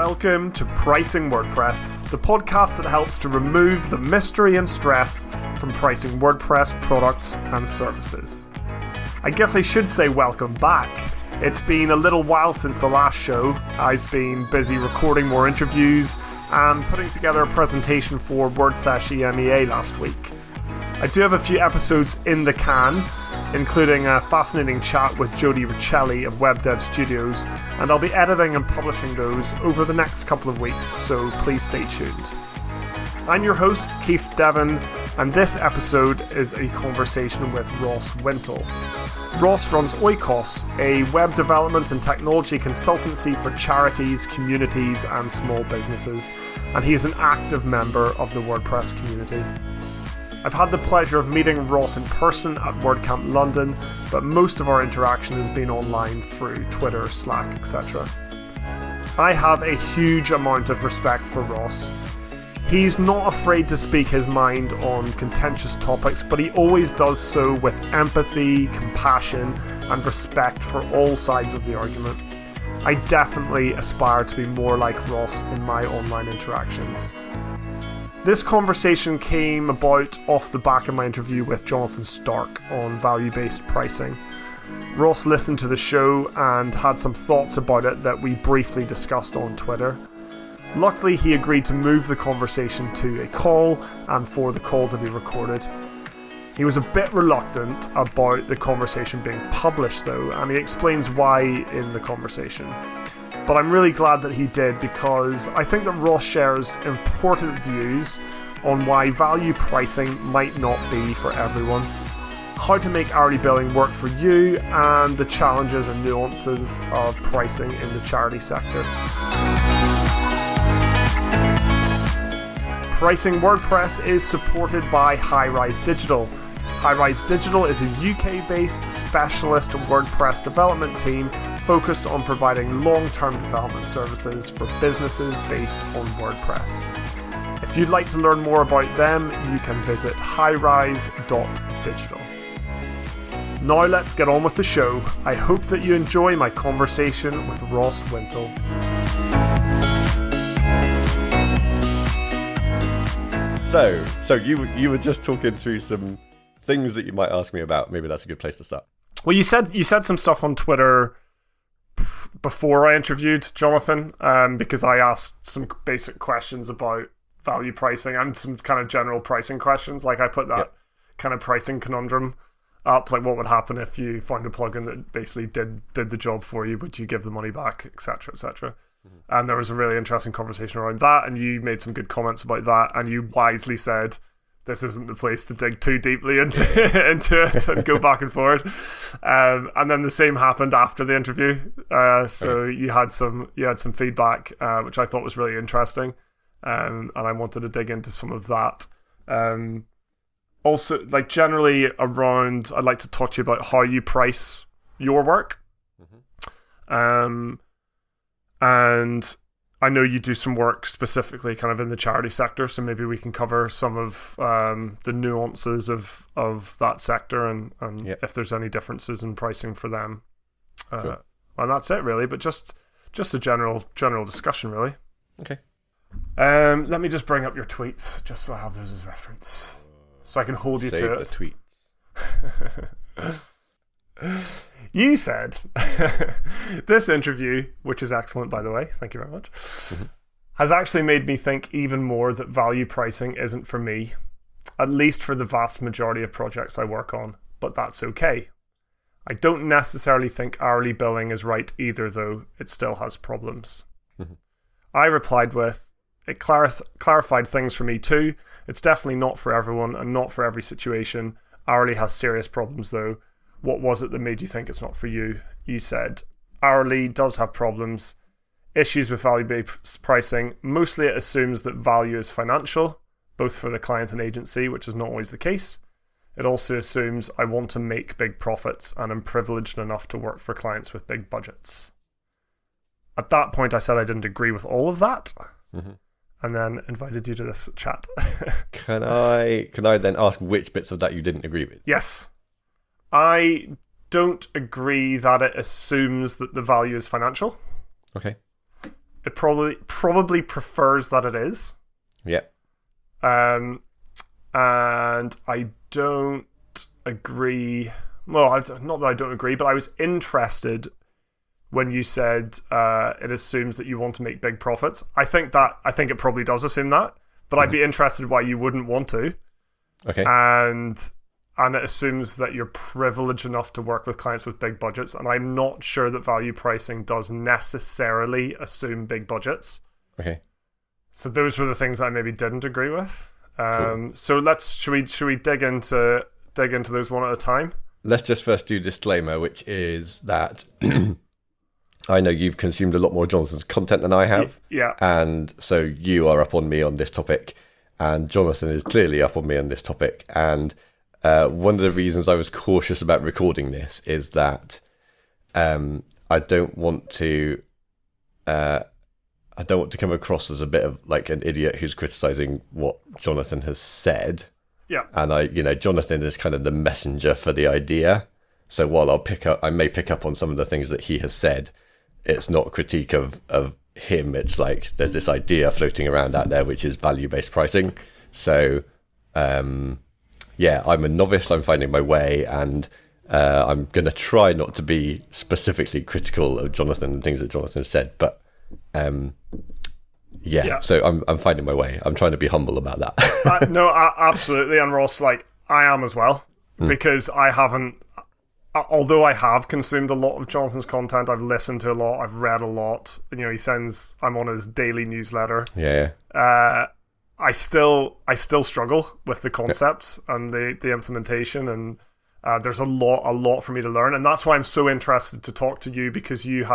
Welcome to Pricing WordPress, the podcast that helps to remove the mystery and stress from pricing WordPress products and services. I guess I should say welcome back. It's been a little while since the last show. I've been busy recording more interviews and putting together a presentation for WordSesh EMEA last week. I do have a few episodes in the can, including a fascinating chat with Jody Riccelli of Web Dev Studios, and I'll be editing and publishing those over the next couple of weeks, so please stay tuned. I'm your host, Keith Devon, and this episode is a conversation with Ross Wintle. Ross runs Oikos, a web development and technology consultancy for charities, communities, and small businesses, and he is an active member of the WordPress community. I've had the pleasure of meeting Ross in person at WordCamp London, but most of our interaction has been online through Twitter, Slack, etc. I have a huge amount of respect for Ross. He's not afraid to speak his mind on contentious topics, but he always does so with empathy, compassion, and respect for all sides of the argument. I definitely aspire to be more like Ross in my online interactions. This conversation came about off the back of my interview with Jonathan Stark on value-based pricing. Ross listened to the show and had some thoughts about it that we briefly discussed on Twitter. Luckily, he agreed to move the conversation to a call and for the call to be recorded. He was a bit reluctant about the conversation being published though, and he explains why in the conversation. But I'm really glad that he did, because I think that Ross shares important views on why value pricing might not be for everyone, how to make hourly billing work for you, and the challenges and nuances of pricing in the charity sector. Pricing WordPress is supported by High-Rise Digital. High-Rise Digital is a UK-based specialist WordPress development team focused on providing long-term development services for businesses based on WordPress. If you'd like to learn more about them, you can visit highrise.digital. Now let's get on with the show. I hope that you enjoy my conversation with Ross Wintle. So you were just talking through some things that you might ask me about. Maybe that's a good place to start. Well, you said some stuff on Twitter before I interviewed Jonathan, because I asked some basic questions about value pricing and some kind of general pricing questions. Like I put that kind of pricing conundrum up, like what would happen if you found a plugin that basically did the job for you? Would you give the money back, etc., etc.? Mm-hmm. And there was a really interesting conversation around that, and you made some good comments about that, and you wisely said, this isn't the place to dig too deeply into it and go back and forward. And then the same happened after the interview. So you had some feedback, which I thought was really interesting. And I wanted to dig into some of that. Also, like generally around, I'd like to talk to you about how you price your work. Mm-hmm. And I know you do some work specifically kind of in the charity sector, so maybe we can cover some of the nuances of that sector and if there's any differences in pricing for them. Sure. And that's it really, but just a general discussion really. Okay. Let me just bring up your tweets just so I have those as reference, so I can hold you to it. Save the tweets. You said, this interview, which is excellent by the way, thank you very much, has actually made me think even more that value pricing isn't for me, at least for the vast majority of projects I work on, but that's okay. I don't necessarily think hourly billing is right either though, it still has problems. Mm-hmm. I replied with, it clarified things for me too, it's definitely not for everyone and not for every situation. Hourly has serious problems though. What was it that made you think it's not for you? You said, hourly does have problems, issues with value-based pricing. Mostly it assumes that value is financial, both for the client and agency, which is not always the case. It also assumes I want to make big profits and I'm privileged enough to work for clients with big budgets. At that point, I said I didn't agree with all of that, and then invited you to this chat. Can I then ask which bits of that you didn't agree with? Yes. I don't agree that it assumes that the value is financial. Okay. it probably prefers that it is. Yeah. And I don't agree. Well, not that I don't agree, but I was interested when you said it assumes that you want to make big profits. I think it probably does assume that, but I'd be interested why you wouldn't want to. Okay. And it assumes that you're privileged enough to work with clients with big budgets, and I'm not sure that value pricing does necessarily assume big budgets. Okay. So those were the things I maybe didn't agree with. Cool. So should we dig into those one at a time? Let's just first do disclaimer, which is that I know you've consumed a lot more Jonathan's content than I have. Yeah. And so you are up on me on this topic, and Jonathan is clearly up on me on this topic. And one of the reasons I was cautious about recording this is that I don't want to come across as a bit of like an idiot who's criticizing what Jonathan has said. Yeah. And Jonathan is kind of the messenger for the idea. So while I may pick up on some of the things that he has said, it's not a critique of him. It's like there's this idea floating around out there, which is value-based pricing. So, I'm a novice. I'm finding my way, and I'm going to try not to be specifically critical of Jonathan and things that Jonathan said. But, so I'm finding my way. I'm trying to be humble about that. No, absolutely. And Ross, like, I am as well, because I haven't. Although I have consumed a lot of Jonathan's content, I've listened to a lot, I've read a lot. I'm on his daily newsletter. Yeah. I still struggle with the concepts and the implementation, and there's a lot for me to learn, and that's why I'm so interested to talk to you, because you've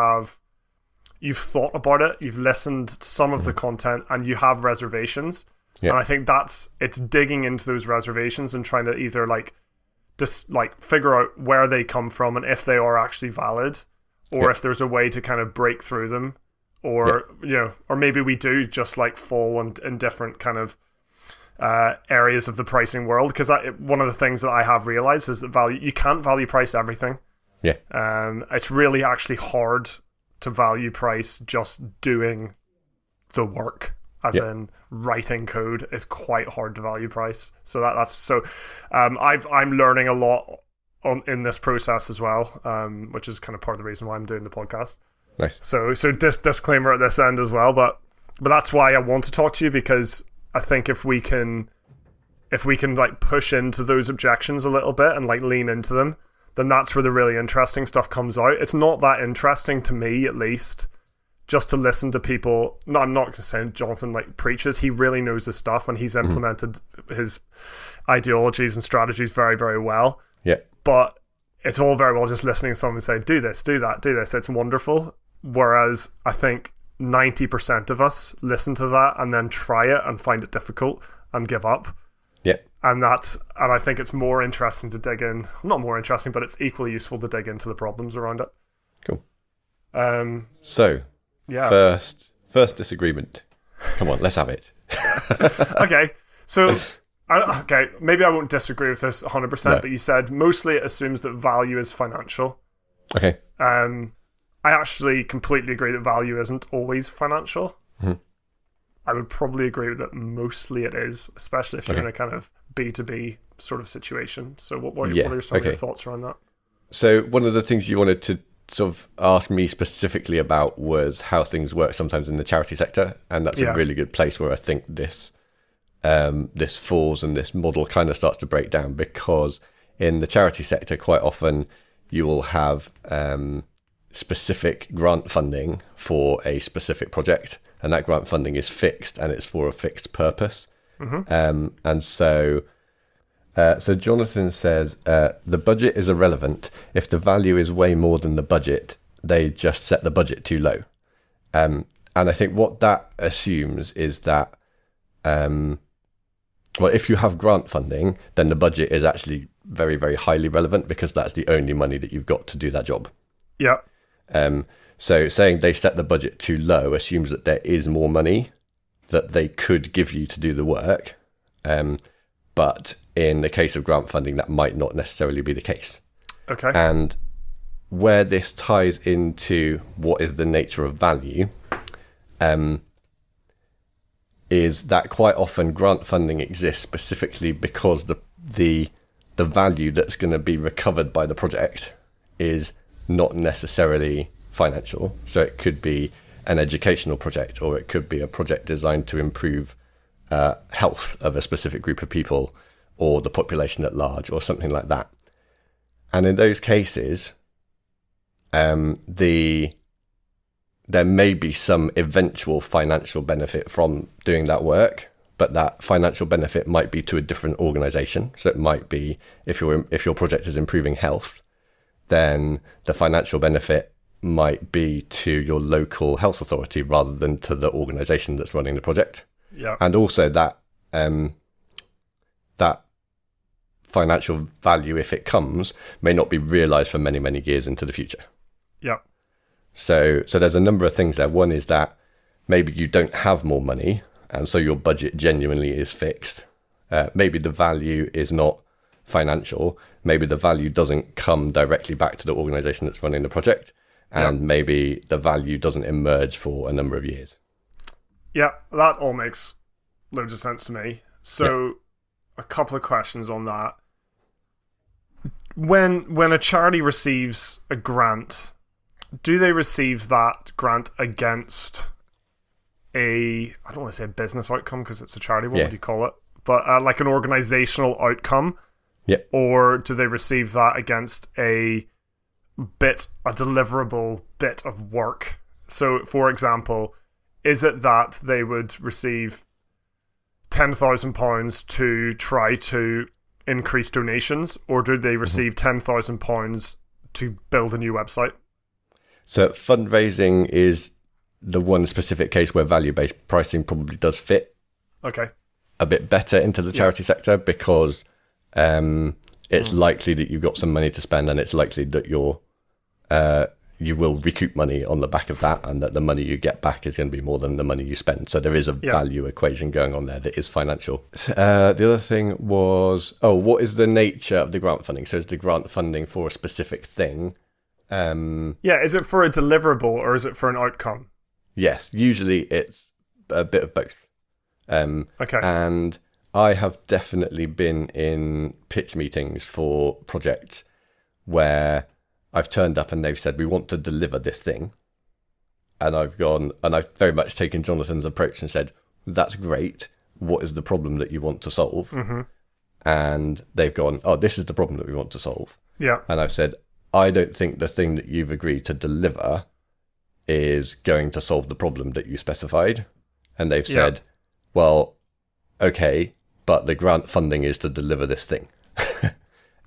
thought about it, you've listened to some of the content, and you have reservations. Yeah. And I think it's digging into those reservations and trying to either figure out where they come from and if they are actually valid, or if there's a way to kind of break through them, or or maybe we do just like fall in different kind of areas of the pricing world. Because one of the things that I have realized is that you can't value price everything. Yeah. It's really actually hard to value price just doing the work. As in writing code is quite hard to value price. So I'm learning a lot in this process as well, which is kind of part of the reason why I'm doing the podcast. Nice. So disclaimer at this end as well, but that's why I want to talk to you, because I think if we can like push into those objections a little bit and like lean into them, then that's where the really interesting stuff comes out. It's not that interesting to me, at least, just to listen to people. No, I'm not going to say Jonathan like preaches. He really knows his stuff, and he's implemented his ideologies and strategies very, very well. Yeah. But it's all very well just listening to someone say, do this, do that, do this. It's wonderful. Whereas I think 90% of us listen to that and then try it and find it difficult and give up. Yeah. And I think it's more interesting to dig in. Not more interesting, but it's equally useful to dig into the problems around it. Cool. So yeah. First disagreement. Come on, let's have it. Okay. So, maybe I won't disagree with this 100%, no. But you said mostly it assumes that value is financial. Okay. I actually completely agree that value isn't always financial. Mm-hmm. I would probably agree that mostly it is, especially if you're in a kind of B2B sort of situation. So what are some of your thoughts around that? So one of the things you wanted to sort of ask me specifically about was how things work sometimes in the charity sector, and that's a really good place where I think this falls and this model kind of starts to break down, because in the charity sector quite often you will have specific grant funding for a specific project, and that grant funding is fixed and it's for a fixed purpose. Mm-hmm. And so Jonathan says, the budget is irrelevant. If the value is way more than the budget, they just set the budget too low. And I think what that assumes is that, if you have grant funding, then the budget is actually very, very highly relevant, because that's the only money that you've got to do that job. Yeah. So saying they set the budget too low assumes that there is more money that they could give you to do the work. But in the case of grant funding, that might not necessarily be the case. Okay. And where this ties into what is the nature of value, is that quite often grant funding exists specifically because the value that's going to be recovered by the project is not necessarily financial. So it could be an educational project, or it could be a project designed to improve health of a specific group of people or the population at large or something like that. And in those cases, there may be some eventual financial benefit from doing that work, but that financial benefit might be to a different organization. So it might be if your project is improving health, then the financial benefit might be to your local health authority rather than to the organization that's running the project. Yeah. And also that financial value, if it comes, may not be realized for many, many years into the future. Yeah. So there's a number of things there. One is that maybe you don't have more money, and so your budget genuinely is fixed. Maybe the value is not financial. Maybe the value doesn't come directly back to the organization that's running the project, and maybe the value doesn't emerge for a number of years. Yeah, that all makes loads of sense to me. So a couple of questions on that. When a charity receives a grant, do they receive that grant against I don't want to say a business outcome because it's a charity, what would you call it? But like an organizational outcome? Yeah. Or do they receive that against a deliverable bit of work? So, for example, is it that they would receive £10,000 to try to increase donations, or do they receive £10,000 to build a new website? So fundraising is the one specific case where value-based pricing probably does fit a bit better into the charity sector, because it's likely that you've got some money to spend, and it's likely that you will recoup money on the back of that, and that the money you get back is going to be more than the money you spend. So there is a value equation going on there that is financial. The other thing was, what is the nature of the grant funding? So is the grant funding for a specific thing? Is it for a deliverable or is it for an outcome? Yes, usually it's a bit of both. And I have definitely been in pitch meetings for projects where I've turned up and they've said, we want to deliver this thing. And I've gone, and I've very much taken Jonathan's approach and said, that's great. What is the problem that you want to solve? Mm-hmm. And they've gone, this is the problem that we want to solve. Yeah. And I've said, I don't think the thing that you've agreed to deliver is going to solve the problem that you specified. And they've said, well, okay, but the grant funding is to deliver this thing.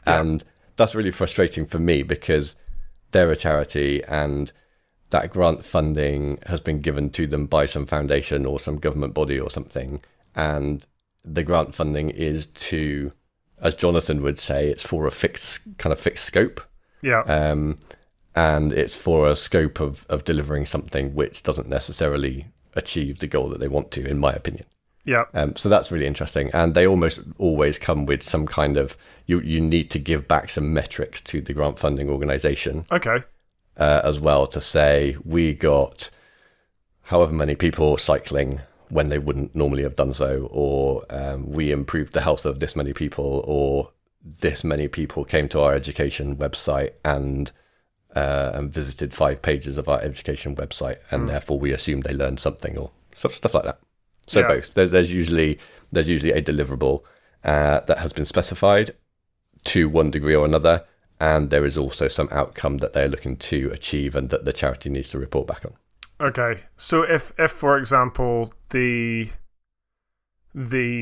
And that's really frustrating for me, because they're a charity and that grant funding has been given to them by some foundation or some government body or something. And the grant funding is to, as Jonathan would say, it's for a fixed scope. Yeah. And it's for a scope of delivering something which doesn't necessarily achieve the goal that they want to, in my opinion. Yeah. So that's really interesting. And they almost always come with some kind of, you need to give back some metrics to the grant funding organization. Okay. As well, to say, we got however many people cycling when they wouldn't normally have done so, or we improved the health of this many people, or this many people came to our education website and visited 5 pages of our education website, and therefore we assume they learned something, or stuff like that. So both. There's usually a deliverable that has been specified to one degree or another, and there is also some outcome that they're looking to achieve and that the charity needs to report back on. Okay, so if for example the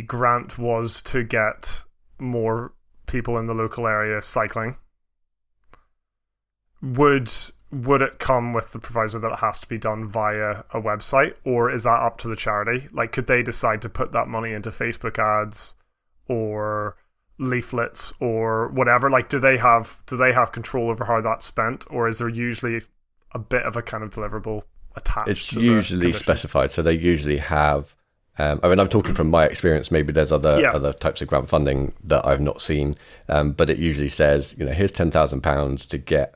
grant was to get more people in the local area cycling, would it come with the proviso that it has to be done via a website, or is that up to the charity? Like, could they decide to put that money into Facebook ads or leaflets or whatever? Like, do they have control over how that's spent, or is there usually a bit of a kind of deliverable attached? It's usually specified, so they usually have. I'm talking from my experience. Maybe there's other types of grant funding that I've not seen, but it usually says, here's £10,000 to get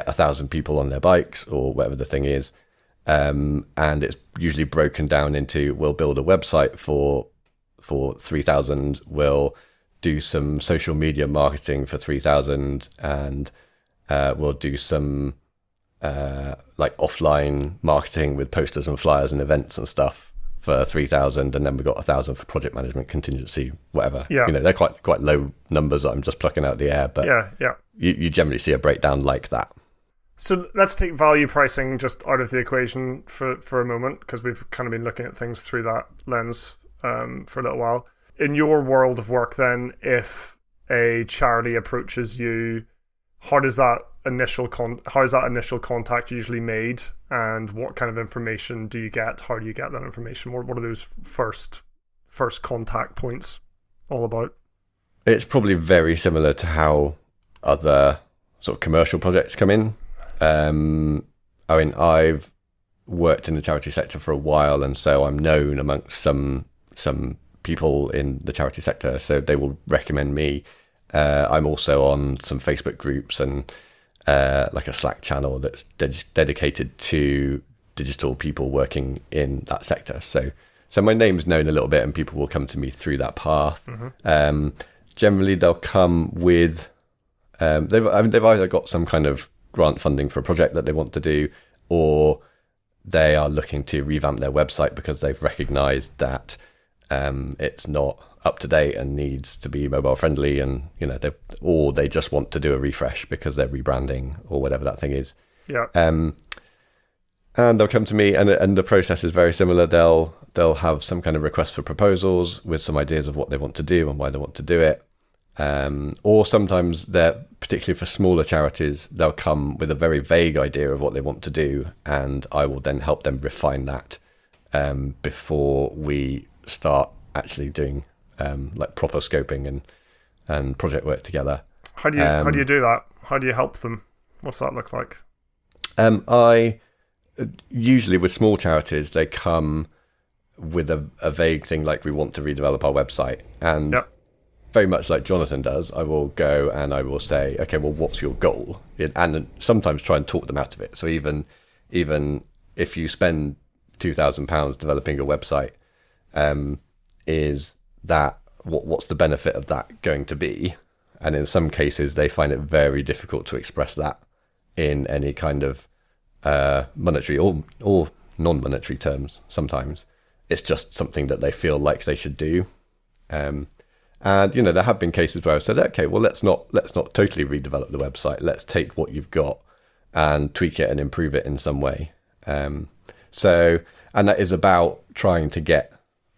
1,000 people on their bikes, or whatever the thing is, and it's usually broken down into, we'll build a website for 3,000, we'll do some social media marketing for 3,000, and we'll do some like offline marketing with posters and flyers and events and stuff for 3,000, and then we've got 1,000 for project management, contingency, whatever. Yeah. They're quite low numbers that I'm just plucking out of the air, but you generally see a breakdown like that. So let's take value pricing just out of the equation for a moment, because we've kind of been looking at things through that lens for a little while. In your world of work then, if a charity approaches you, how is that initial contact usually made, and what kind of information do you get? How do you get that information? What are those first contact points all about? It's probably very similar to how other sort of commercial projects come in. I mean, I've worked in the charity sector for a while, and so I'm known amongst some people in the charity sector, so they will recommend me. I'm also on some Facebook groups and like a Slack channel that's dedicated to digital people working in that sector. So my name's known a little bit, and people will come to me through that path. Mm-hmm. Generally, they'll come with they've either got some kind of grant funding for a project that they want to do, or they are looking to revamp their website because they've recognized that it's not up to date and needs to be mobile friendly, and they just want to do a refresh because they're rebranding or whatever that thing is. Yeah. And they'll come to me, and the process is very similar. They'll have some kind of request for proposals with some ideas of what they want to do and why they want to do it. Or sometimes they're, particularly for smaller charities, they'll come with a very vague idea of what they want to do, and I will then help them refine that before we start actually doing like proper scoping and project work together. How do you do that? How do you help them? What's that look like? I usually, with small charities, they come with a vague thing like, we want to redevelop our website, and very much like Jonathan does, I will go and I will say, okay, well, what's your goal? And sometimes try and talk them out of it. So even if you spend £2,000 developing a website, is that what's the benefit of that going to be? And in some cases, they find it very difficult to express that in any kind of monetary or non-monetary terms. Sometimes it's just something that they feel like they should do. And there have been cases where I've said, okay, well, let's not totally redevelop the website. Let's take what you've got and tweak it and improve it in some way. And that is about trying to get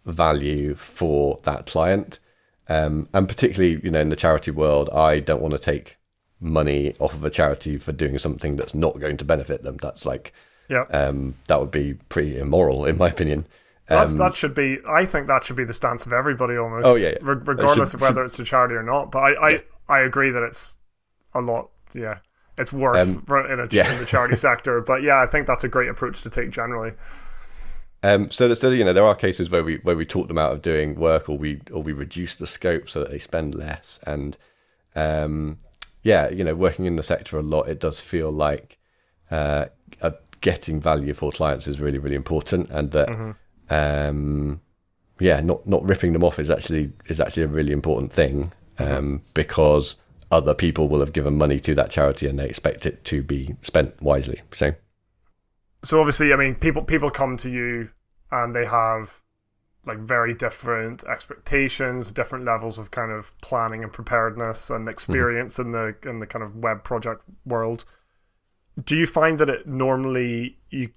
value for that client. And particularly, in the charity world, I don't want to take money off of a charity for doing something that's not going to benefit them. That's like, that would be pretty immoral, in my opinion. That should be. I think that should be the stance of everybody, almost. Oh yeah. Regardless of whether it's a charity or not. But I agree that it's a lot. Yeah, it's worse in the charity sector. But yeah, I think that's a great approach to take generally. So there are cases where we talk them out of doing work, or we reduce the scope so that they spend less. And working in the sector a lot, it does feel like getting value for clients is really, really important, and that. Mm-hmm. Not ripping them off is actually a really important thing, because other people will have given money to that charity and they expect it to be spent wisely. So obviously, I mean, people come to you and they have like very different expectations, different levels of kind of planning and preparedness and experience in the kind of web project world. Do you find that it normally you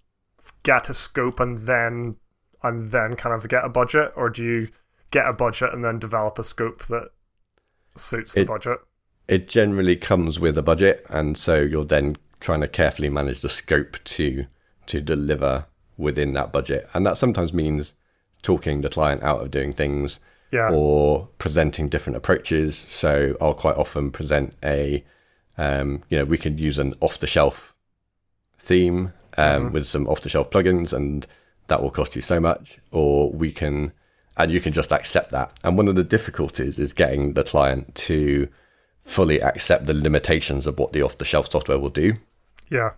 get a scope and then kind of get a budget, or do you get a budget and then develop a scope that suits the budget? It generally comes with a budget, and so you're then trying to carefully manage the scope to deliver within that budget. And that sometimes means talking the client out of doing things, or presenting different approaches. So I'll quite often present we could use an off-the-shelf theme with some off-the-shelf plugins, and that will cost you so much, or you can just accept that. And one of the difficulties is getting the client to fully accept the limitations of what the off-the-shelf software will do. Yeah.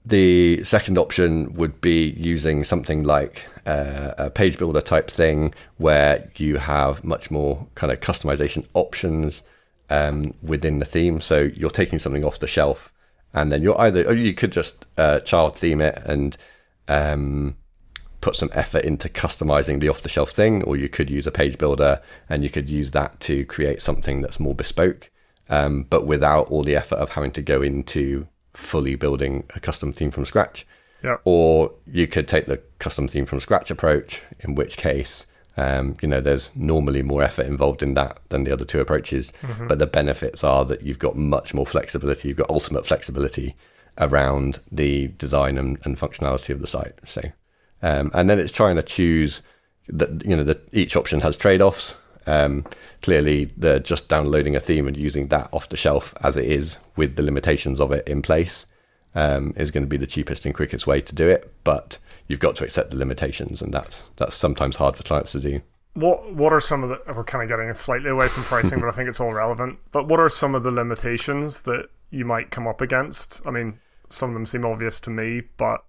The second option would be using something like a page builder type thing where you have much more kind of customization options within the theme. So you're taking something off the shelf and then or you could just child theme it and put some effort into customizing the off the shelf thing, or you could use a page builder and you could use that to create something that's more bespoke, but without all the effort of having to go into fully building a custom theme from scratch. Yeah. Or you could take the custom theme from scratch approach, in which case, there's normally more effort involved in that than the other two approaches. Mm-hmm. But the benefits are that you've got much more flexibility. You've got ultimate flexibility around the design and functionality of the site. So, and then it's trying to choose that, each option has trade-offs. Clearly, they're just downloading a theme and using that off the shelf as it is with the limitations of it in place is going to be the cheapest and quickest way to do it. But you've got to accept the limitations, and that's sometimes hard for clients to do. What are some of the... We're kind of getting slightly away from pricing, but I think it's all relevant. But what are some of the limitations that you might come up against? I mean, some of them seem obvious to me, but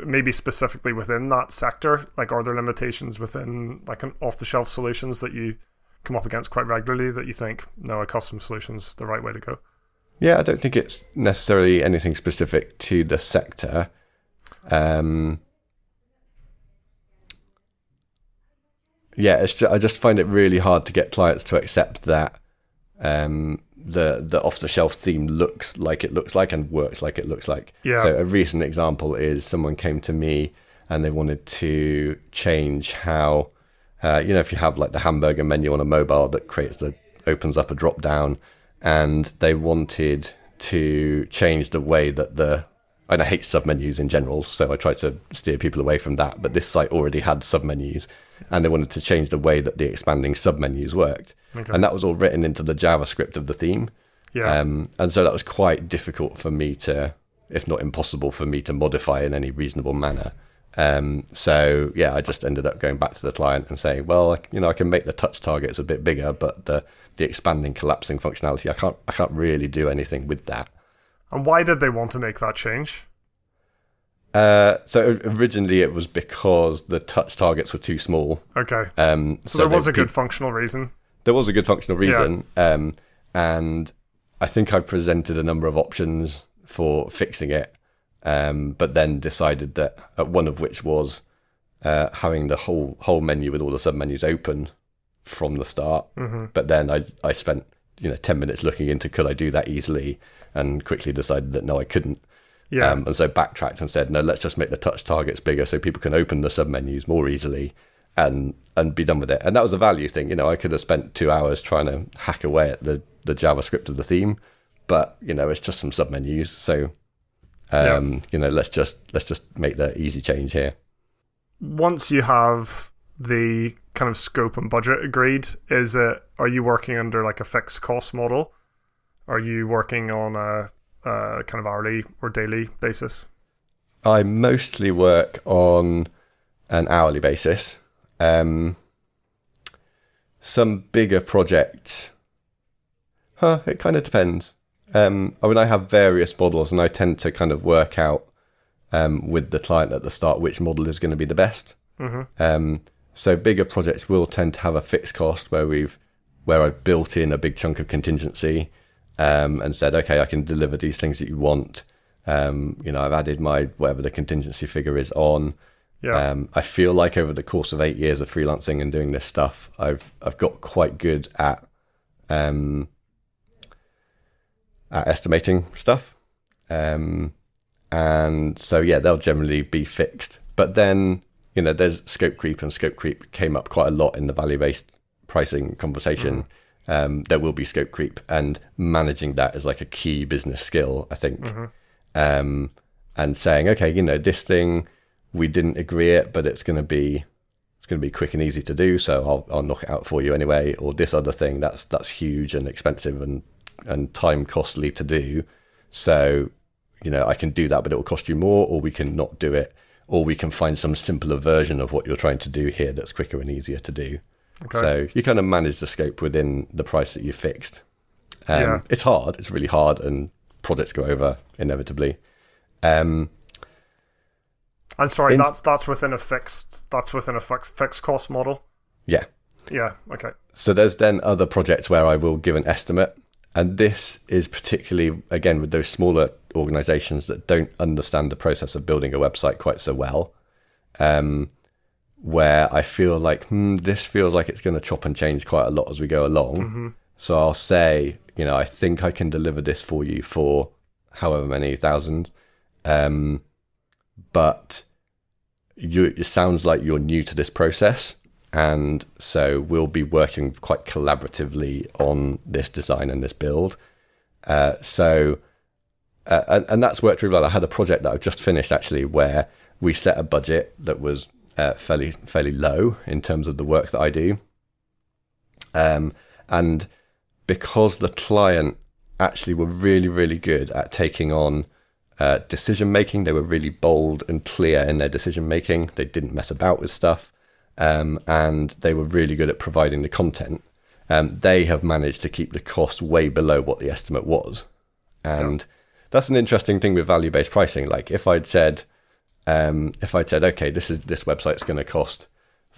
maybe specifically within that sector, are there limitations within an off-the-shelf solutions that you come up against quite regularly that you think, no, a custom solution's the right way to go? Yeah, I don't think it's necessarily anything specific to the sector. I just find it really hard to get clients to accept that the off-the-shelf theme looks like it looks like and works like it looks like. Yeah. So a recent example is someone came to me and they wanted to change how, if you have the hamburger menu on a mobile that opens up a drop down, and they wanted to change the way that and I hate submenus in general, so I try to steer people away from that, but this site already had submenus, and they wanted to change the way that the expanding submenus worked. Okay. And that was all written into the JavaScript of the theme. Yeah. And so that was quite difficult for me to, if not impossible for me to modify in any reasonable manner. I just ended up going back to the client and saying, well, I can make the touch targets a bit bigger, but the expanding collapsing functionality, I can't really do anything with that. And why did they want to make that change? So originally it was because the touch targets were too small. Okay. So there was a good functional reason. There was a good functional reason. Yeah. And I think I presented a number of options for fixing it, but then decided that one of which was having the whole menu with all the submenus open from the start. Mm-hmm. But then I spent 10 minutes looking into could I do that easily, and quickly decided that no, I couldn't. Yeah. And so backtracked and said, no, let's just make the touch targets bigger so people can open the submenus more easily and be done with it. And that was a value thing. I could have spent 2 hours trying to hack away at the JavaScript of the theme, but it's just some submenus. So let's just make the easy change here. Once you have the kind of scope and budget agreed, are you working under a fixed cost model? Are you working on a kind of hourly or daily basis? I mostly work on an hourly basis. Some bigger projects, it kind of depends. I have various models, and I tend to kind of work out with the client at the start which model is going to be the best. Mm-hmm. So bigger projects will tend to have a fixed cost where I've built in a big chunk of contingency, and said, okay, I can deliver these things that you want. I've added my whatever the contingency figure is on. Yeah. I feel like over the course of 8 years of freelancing and doing this stuff, I've got quite good at estimating stuff. And so they'll generally be fixed. But then there's scope creep, and scope creep came up quite a lot in the value-based pricing conversation. Mm-hmm. There will be scope creep, and managing that is a key business skill, I think. Mm-hmm. And saying, okay, this thing, we didn't agree it, but it's going to be quick and easy to do, so I'll knock it out for you anyway. Or this other thing that's huge and expensive and time costly to do, so I can do that, but it will cost you more, or we can not do it, or we can find some simpler version of what you're trying to do here that's quicker and easier to do. Okay. So you kind of manage the scope within the price that you fixed. It's hard. It's really hard, and projects go over inevitably. Um, I'm sorry, that's within a fixed cost model. Yeah. Yeah. Okay. So there's then other projects where I will give an estimate, and this is particularly, again, with those smaller organizations that don't understand the process of building a website quite so well, where I feel like this feels like it's going to chop and change quite a lot as we go along. Mm-hmm. So I'll say, I think I can deliver this for you for however many thousands, but it sounds like you're new to this process. And so we'll be working quite collaboratively on this design and this build. And that's worked really well. I had a project that I've just finished actually, where we set a budget that was fairly low in terms of the work that I do. And because the client actually were really, really good at taking on decision making, they were really bold and clear in their decision making. They didn't mess about with stuff. And they were really good at providing the content. They have managed to keep the cost way below what the estimate was. And that's an interesting thing with value-based pricing. Like if I'd said, okay, this website's going to cost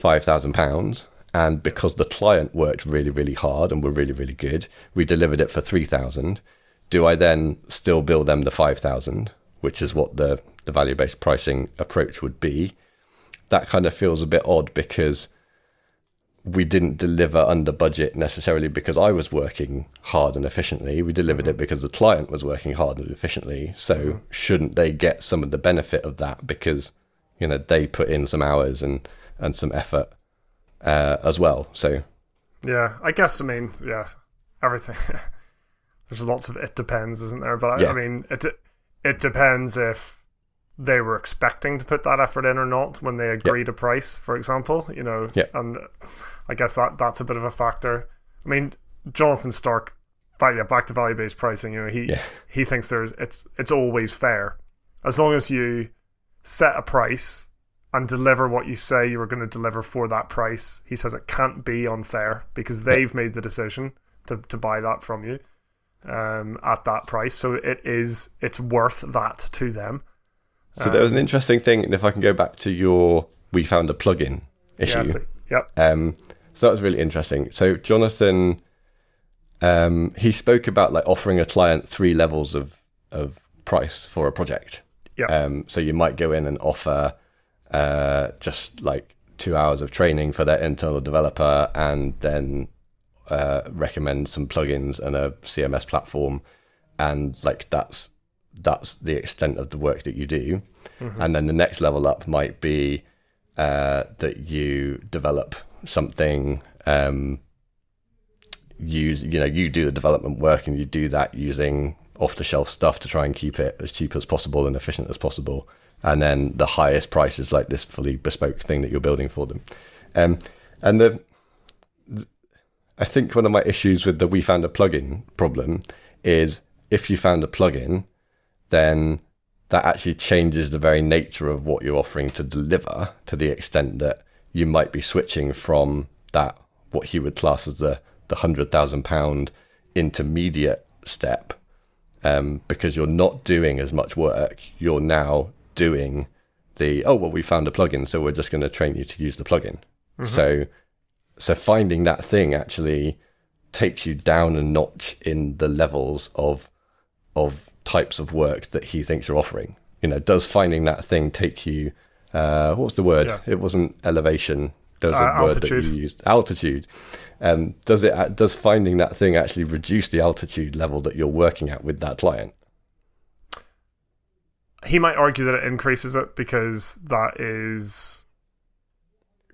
£5,000, and because the client worked really, really hard and were really, really good, we delivered it for 3,000. Do I then still bill them the 5,000, which is what the value-based pricing approach would be? That kind of feels a bit odd, because we didn't deliver under budget necessarily because I was working hard and efficiently. We delivered it because the client was working hard and efficiently. So shouldn't they get some of the benefit of that because, they put in some hours and some effort as well? So yeah, I guess, everything. There's lots of it depends, isn't there? But it depends if they were expecting to put that effort in or not when they agreed a price, for example, and I guess that's a bit of a factor. Jonathan Stark, back to value-based pricing, he thinks it's always fair. As long as you set a price and deliver what you say you were going to deliver for that price, he says it can't be unfair because they've made the decision to buy that from you at that price. So it's worth that to them. So there was an interesting thing, and if I can go back to we found a plugin issue. So that was really interesting. So Jonathan, he spoke about like offering a client 3 levels of price for a project. So you might go in and offer just like 2 hours of training for their internal developer, and then recommend some plugins and a CMS platform, and like that's the extent of the work that you do. And then the next level up might be that you develop something, you do the development work, and you do that using off-the-shelf stuff to try and keep it as cheap as possible and efficient as possible. And then the highest price is like this fully bespoke thing that you're building for them. I think one of my issues with the we found a plugin problem is if you found a plugin, then that actually changes the very nature of what you're offering to deliver, to the extent that you might be switching from that, what he would class as the £100,000 intermediate step, because you're not doing as much work. You're now doing we found a plugin, so we're just going to train you to use the plugin. So finding that thing actually takes you down a notch in the levels of types of work that he thinks you're offering. Does finding that thing take you, what was the word? It wasn't elevation. There was a word that you used. Altitude. Does finding that thing actually reduce the altitude level that you're working at with that client? He might argue that it increases it because that is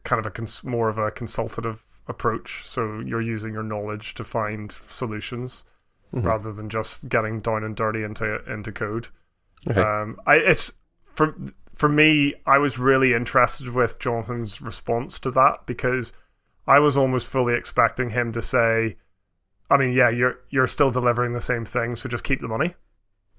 kind of more of a consultative approach. So you're using your knowledge to find solutions rather than just getting down and dirty into code. Okay. It's for me, I was really interested with Jonathan's response to that, because I was almost fully expecting him to say, you're still delivering the same thing, so just keep the money.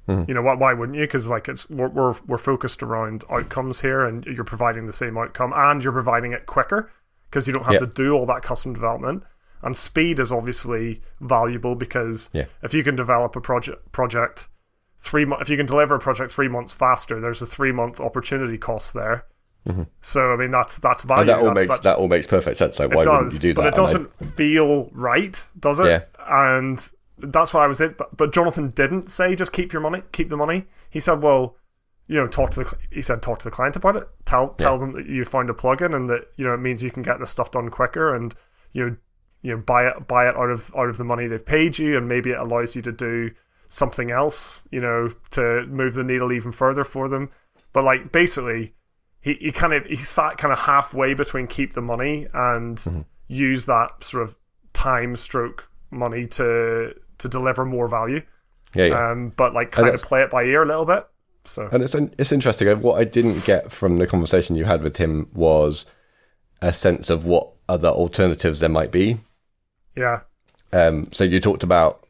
Why wouldn't you? Because like we're focused around outcomes here, and you're providing the same outcome, and you're providing it quicker because you don't have to do all that custom development. And speed is obviously valuable because if you can develop a project if you can deliver a project 3 months faster, there's a 3-month opportunity cost there. Mm-hmm. So I mean that's value. And that all makes perfect sense. Like, why wouldn't you do that? But it doesn't feel right, does it? Yeah. And that's why I was in. But Jonathan didn't say just keep the money. He said, well, talk to the client about it. Tell them that you found a plugin and that it means you can get this stuff done quicker, and buy it out of the money they've paid you, and maybe it allows you to do something else, to move the needle even further for them. But like basically, he sat kind of halfway between keep the money and use that sort of time stroke money to deliver more value. But like kind of play it by ear a little bit. So, and it's interesting. What I didn't get from the conversation you had with him was a sense of what other alternatives there might be. Yeah. So you talked about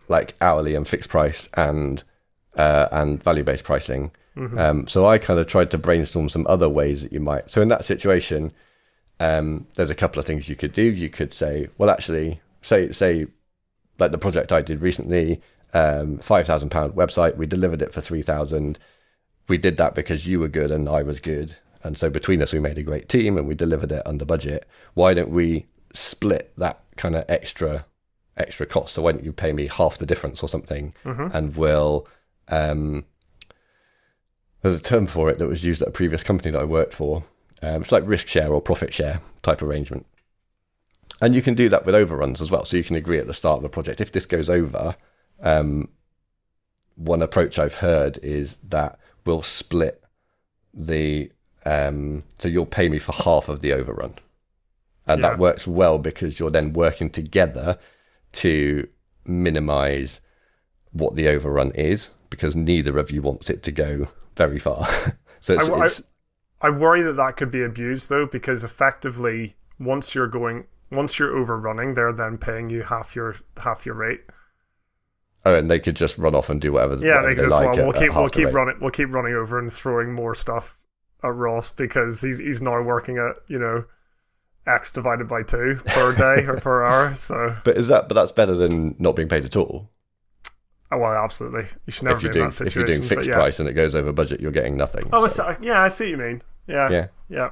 like hourly and fixed price and value-based pricing. So I kind of tried to brainstorm some other ways that you might. So in that situation, there's a couple of things you could do. You could say, well, actually, say like the project I did recently, £5,000 website. We delivered it for 3,000. We did that because you were good and I was good, and so between us we made a great team and we delivered it under budget. Why don't we split that kind of extra cost? So why don't you pay me half the difference or something, and we'll there's a term for it that was used at a previous company that I worked for. It's like risk share or profit share type arrangement. And you can do that with overruns as well. So you can agree at the start of the project, if this goes over, one approach I've heard is that we'll split the, so you'll pay me for half of the overrun. And that works well because you're then working together to minimize what the overrun is, because neither of you wants it to go very far. So I worry that could be abused though, because effectively once you're overrunning, they're then paying you half your rate. Oh, and they could just run off and do whatever. Yeah, they could just like we'll keep running over and throwing more stuff at Ross because he's now working at X divided by 2 per day or per hour. So, but that's better than not being paid at all. Oh, well, absolutely. You should never be in that situation. If you're doing fixed price and it goes over budget, you're getting nothing. Oh, so. Yeah, I see what you mean. Yeah.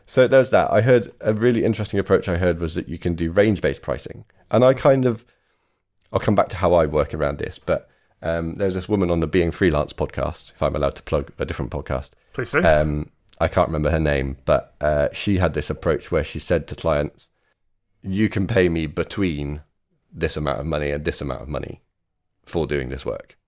So there's that. I heard a really interesting approach was that you can do range-based pricing. And I'll come back to how I work around this, but there's this woman on the Being Freelance podcast, if I'm allowed to plug a different podcast. Please do. I can't remember her name, but she had this approach where she said to clients, you can pay me between this amount of money and this amount of money for doing this work.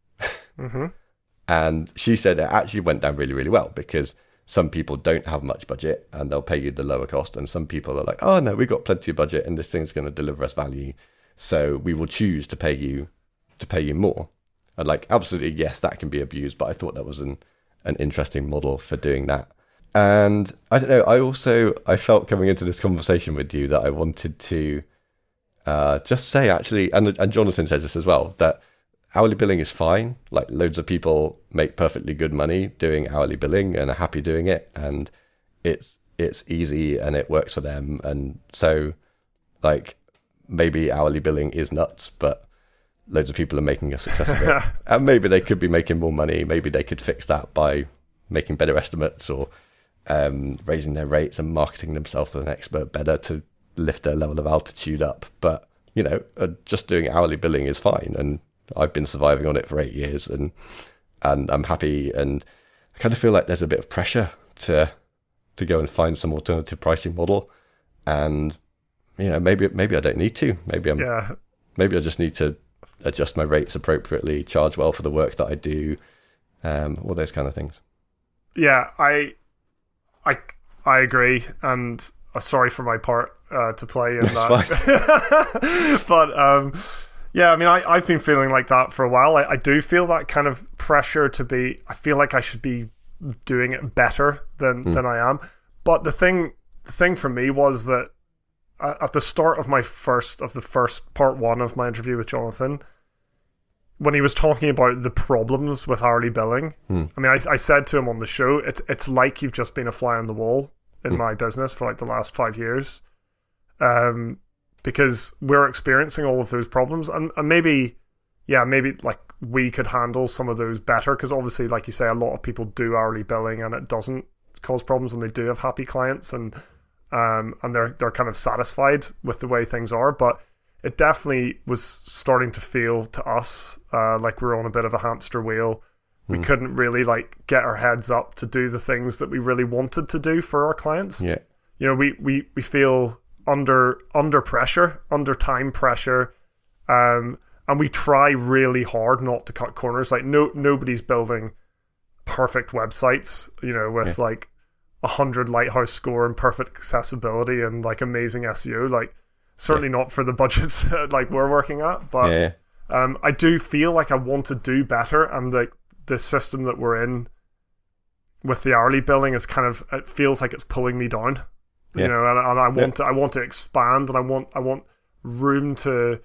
And she said it actually went down really, really well, because some people don't have much budget and they'll pay you the lower cost, and some people are like, oh no, we've got plenty of budget and this thing's going to deliver us value, so we will choose to pay you more. And like, absolutely, yes, that can be abused, but I thought that was an interesting model for doing that. And I don't know, I felt coming into this conversation with you that I wanted to just say, actually, and Jonathan says this as well, that hourly billing is fine. Like, loads of people make perfectly good money doing hourly billing and are happy doing it, and it's easy and it works for them. And so, like, maybe hourly billing is nuts, but loads of people are making a success of it. And maybe they could be making more money. Maybe they could fix that by making better estimates or raising their rates and marketing themselves as an expert better to lift their level of altitude up. But just doing hourly billing is fine, and I've been surviving on it for 8 years, and I'm happy. And I kind of feel like there's a bit of pressure to go and find some alternative pricing model. And maybe I don't need to. Maybe I just need to adjust my rates appropriately, charge well for the work that I do, all those kind of things. Yeah, I agree, and sorry for my part to play in that. But yeah, I mean, I've been feeling like that for a while. I do feel that kind of pressure I feel like I should be doing it better than I am. But the thing for me was that at the start of the first part 1 of my interview with Jonathan, when he was talking about the problems with hourly billing, I mean, I said to him on the show, it's like you've just been a fly on the wall in my business for like the last 5 years. Because we're experiencing all of those problems, and maybe like we could handle some of those better, because obviously, like you say, a lot of people do hourly billing and it doesn't cause problems, and they do have happy clients, and they're kind of satisfied with the way things are. But it definitely was starting to feel to us like we were on a bit of a hamster wheel. We couldn't really like get our heads up to do the things that we really wanted to do for our clients. Yeah. You know, we feel under pressure, under time pressure, and we try really hard not to cut corners. Like nobody's building perfect websites, you know, with like 100 Lighthouse score and perfect accessibility and like amazing SEO. Like certainly not for the budgets like we're working at. But I do feel like I want to do better, and the system that we're in with the hourly billing is kind of, it feels like it's pulling me down. You know, and I want to expand, and I want room to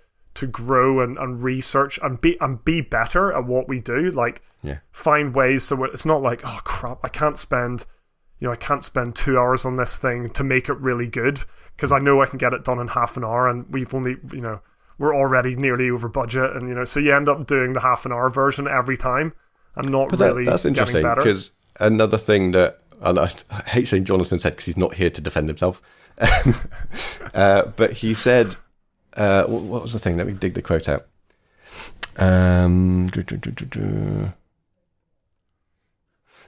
grow and research and be better at what we do. Like find ways so it's not like, oh crap, I can't spend 2 hours on this thing to make it really good, because I know I can get it done in half an hour, and we've only, you know, we're already nearly over budget, and you know, so you end up doing the half an hour version every time and not really that's interesting, getting better. Because another thing that, and I hate saying Jonathan said because he's not here to defend himself, but he said, what was the thing? Let me dig the quote out.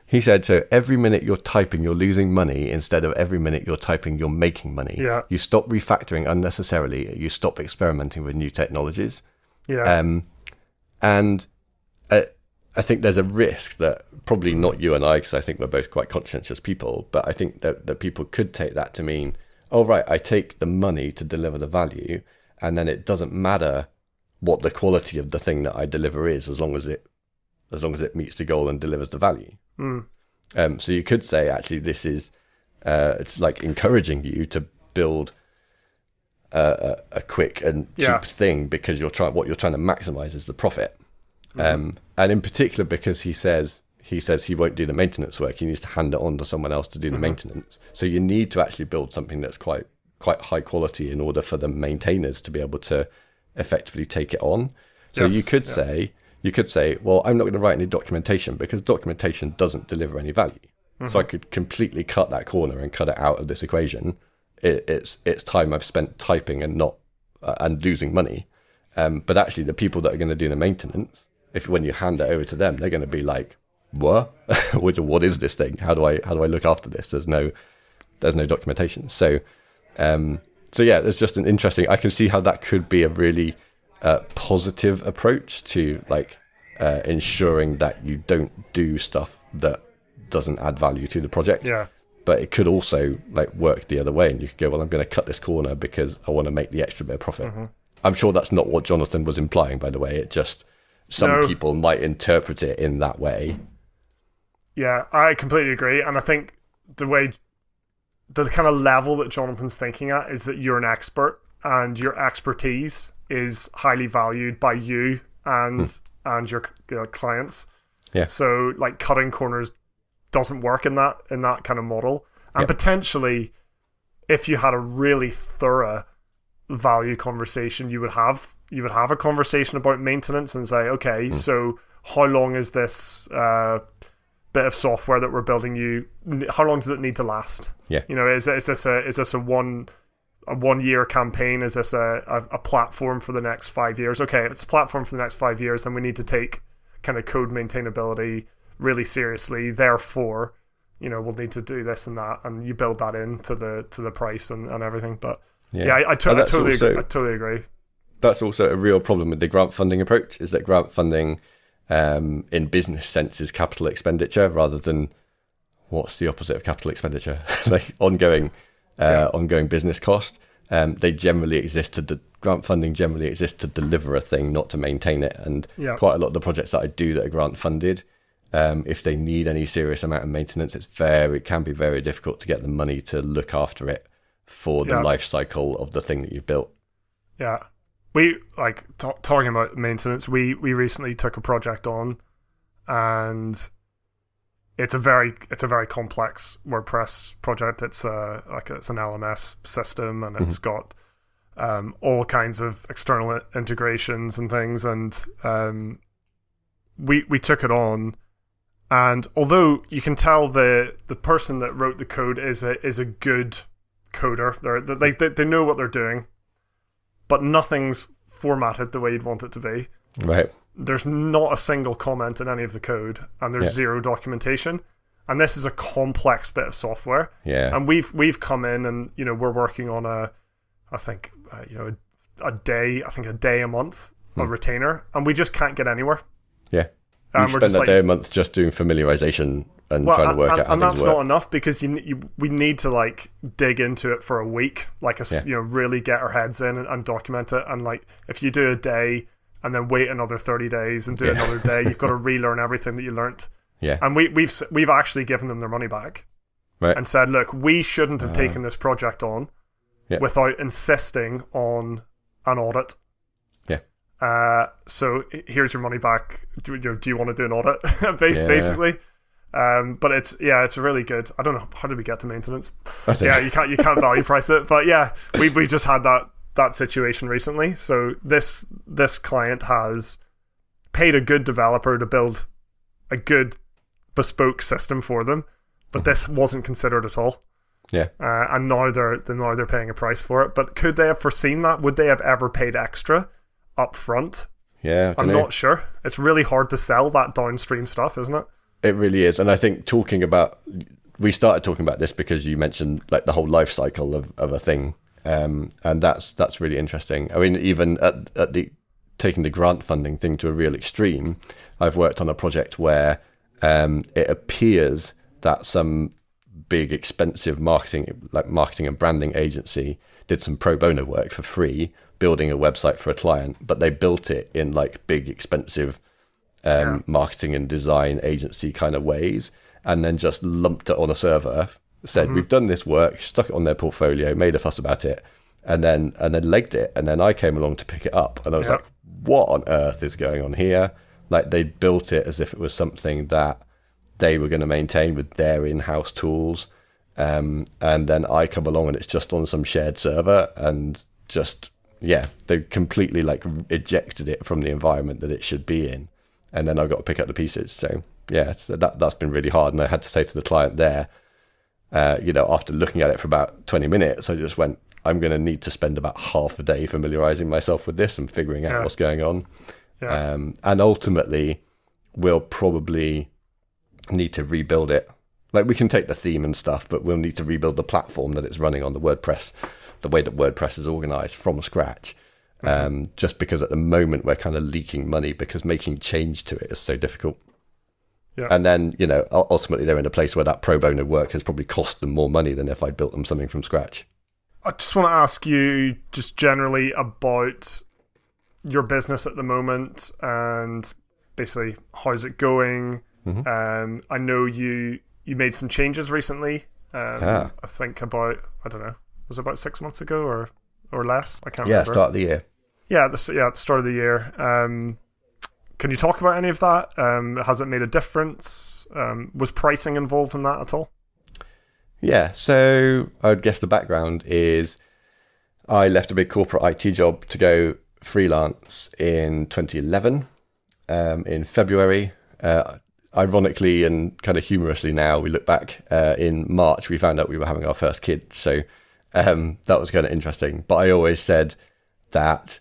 He said, so every minute you're typing, you're losing money, instead of every minute you're typing, you're making money. Yeah. You stop refactoring unnecessarily. You stop experimenting with new technologies. Yeah. And I think there's a risk that, probably not you and I, because I think we're both quite conscientious people, but I think that people could take that to mean, oh, right, I take the money to deliver the value, and then it doesn't matter what the quality of the thing that I deliver is, as long as it meets the goal and delivers the value. So you could say, actually, this is it's like encouraging you to build a quick and cheap thing, because what you're trying to maximize is the profit. And in particular, because he says he won't do the maintenance work, he needs to hand it on to someone else to do the maintenance. So you need to actually build something that's quite high quality in order for the maintainers to be able to effectively take it on. So you could say, well, I'm not going to write any documentation, because documentation doesn't deliver any value. So I could completely cut that corner and cut it out of this equation. It's time I've spent typing and not and losing money. But actually, the people that are going to do the maintenance, when you hand it over to them, they're going to be like, what? What is this thing? How do I look after this? There's no documentation. So yeah, there's just an interesting, I can see how that could be a really positive approach to like ensuring that you don't do stuff that doesn't add value to the project. Yeah. But it could also like work the other way, and you could go, well, I'm going to cut this corner because I want to make the extra bit of profit. I'm sure that's not what Jonathan was implying, by the way. It just, some people might interpret it in that way. Yeah, I completely agree. And I think the kind of level that Jonathan's thinking at is that you're an expert, and your expertise is highly valued by you and your clients. Yeah. So like cutting corners doesn't work in that kind of model. And potentially, if you had a really thorough value conversation, you would have a conversation about maintenance and say, okay, so how long is this bit of software that we're building you, how long does it need to last? Yeah. You know, is this a 1 year campaign? Is this a platform for the next 5 years? Okay, if it's a platform for the next 5 years, then we need to take kind of code maintainability really seriously. Therefore, you know, we'll need to do this and that, and you build that into the price and everything. But I totally agree. That's also a real problem with the grant funding approach, is that grant funding in business sense is capital expenditure rather than, what's the opposite of capital expenditure? Like ongoing business cost. They generally exist grant funding generally exists to deliver a thing, not to maintain it. And quite a lot of the projects that I do that are grant funded, if they need any serious amount of maintenance, it can be very difficult to get the money to look after it for the life cycle of the thing that you've built. Yeah. We like talking about maintenance. We recently took a project on, and it's a very complex WordPress project. It's an LMS system, and it's got all kinds of external integrations and things. And we took it on, and although you can tell the person that wrote the code is a good coder, they know what they're doing, but nothing's formatted the way you'd want it to be. Right. There's not a single comment in any of the code, and there's zero documentation. And this is a complex bit of software. Yeah. And we've come in, and we're working on a day a month, a retainer, and we just can't get anywhere. Yeah. We spend a day a month just doing familiarization and trying to work out how things work. And that's not enough, because we need to like dig into it for a week, like really get our heads in and document it. And like if you do a day and then wait another 30 days and do another day, you've got to relearn everything that you learnt. Yeah. And we've actually given them their money back, right, and said, look, we shouldn't have taken this project on without insisting on an audit. Yeah. So here's your money back. Do you want to do an audit? Basically. But it's really good. I don't know, how did we get to maintenance? Yeah, you can't value price it, but yeah, we just had that situation recently. So this client has paid a good developer to build a good bespoke system for them, but this wasn't considered at all. Yeah. And now they're paying a price for it. But could they have foreseen that? Would they have ever paid extra up front? Yeah, I'm not sure. It's really hard to sell that downstream stuff, isn't it? It really is. And I think we started talking about this because you mentioned like the whole life cycle of a thing. And that's really interesting. I mean, even at the taking the grant funding thing to a real extreme, I've worked on a project where it appears that some big expensive marketing and branding agency did some pro bono work for free, building a website for a client, but they built it in like big expensive marketing and design agency kind of ways, and then just lumped it on a server, said we've done this work, stuck it on their portfolio, made a fuss about it, and then legged it. And then I came along to pick it up, and I was like, what on earth is going on here? Like, they built it as if it was something that they were going to maintain with their in-house tools, and then I come along and it's just on some shared server, and just they completely like ejected it from the environment that it should be in, and then I've got to pick up the pieces. So that's been really hard, and I had to say to the client there, after looking at it for about 20 minutes, I just went, I'm going to need to spend about half a day familiarizing myself with this and figuring out what's going on. Yeah. And ultimately, we'll probably need to rebuild it. Like, we can take the theme and stuff, but we'll need to rebuild the platform that it's running on, the WordPress, the way that WordPress is organized from scratch. Just because at the moment we're kind of leaking money because making change to it is so difficult. Yeah. And then, ultimately they're in a place where that pro bono work has probably cost them more money than if I'd built them something from scratch. I just want to ask you just generally about your business at the moment and basically how's it going. I know you made some changes recently. I think about, I don't know, was it about 6 months ago or less? I can't remember. Start of the year. At the start of the year. Can you talk about any of that? Has it made a difference? Was pricing involved in that at all? Yeah, so I would guess the background is I left a big corporate IT job to go freelance in 2011, in February. Ironically and kind of humorously now, we look back, in March, we found out we were having our first kid. So that was kind of interesting. But I always said that,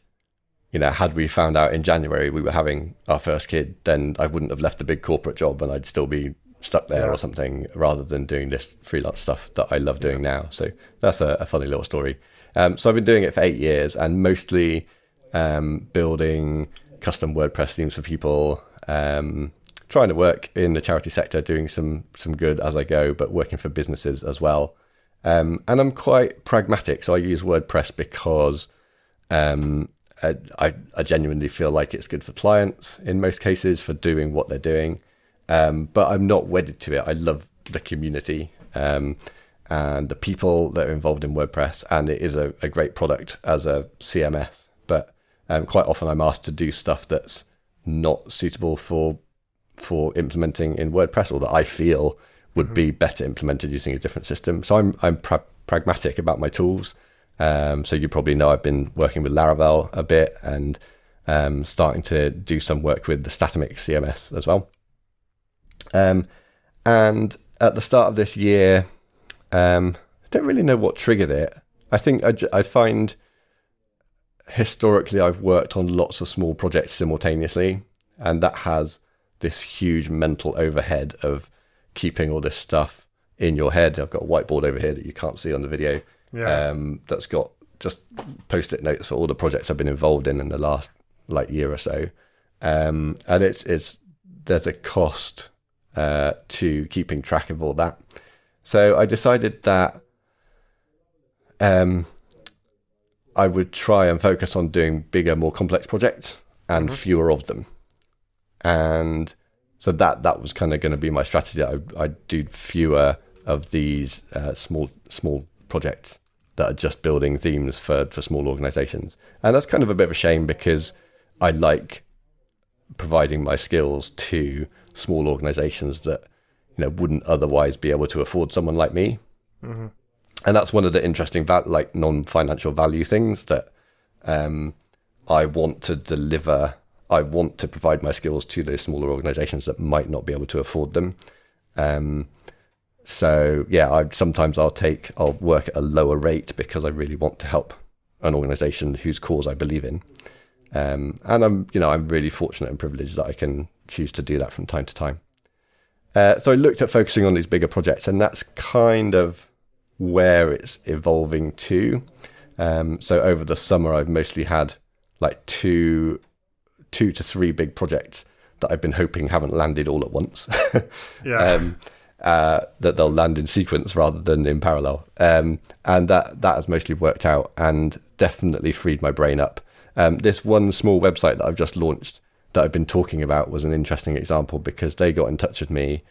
had we found out in January we were having our first kid, then I wouldn't have left the big corporate job and I'd still be stuck there or something, rather than doing this freelance stuff that I love doing now. So that's a funny little story. So I've been doing it for 8 years, and mostly building custom WordPress themes for people, trying to work in the charity sector, doing some good as I go, but working for businesses as well. And I'm quite pragmatic. So I use WordPress because I genuinely feel like it's good for clients in most cases for doing what they're doing. But I'm not wedded to it. I love the community and the people that are involved in WordPress, and it is a great product as a CMS. But quite often I'm asked to do stuff that's not suitable for implementing in WordPress, or that I feel would be better implemented using a different system. So I'm pragmatic about my tools. So you probably know I've been working with Laravel a bit, and starting to do some work with the Statamic CMS as well. And at the start of this year, I don't really know what triggered it. I think I find historically I've worked on lots of small projects simultaneously, and that has this huge mental overhead of keeping all this stuff in your head. I've got a whiteboard over here that you can't see on the video. That's got just post-it notes for all the projects I've been involved in the last year or so. And there's a cost to keeping track of all that. So I decided that I would try and focus on doing bigger, more complex projects and fewer of them. And so that was kind of going to be my strategy. I'd do fewer of these small projects that are just building themes for small organizations. And that's kind of a bit of a shame, because I like providing my skills to small organizations that wouldn't otherwise be able to afford someone like me. And that's one of the interesting non-financial value things that I want to deliver. I want to provide my skills to those smaller organizations that might not be able to afford them. So yeah, sometimes I'll work at a lower rate because I really want to help an organization whose cause I believe in. And I'm really fortunate and privileged that I can choose to do that from time to time. So I looked at focusing on these bigger projects, and that's kind of where it's evolving to. So over the summer, I've mostly had two to three big projects that I've been hoping haven't landed all at once. That they'll land in sequence rather than in parallel. And that has mostly worked out and definitely freed my brain up. This one small website that I've just launched that I've been talking about was an interesting example, because they got in touch with me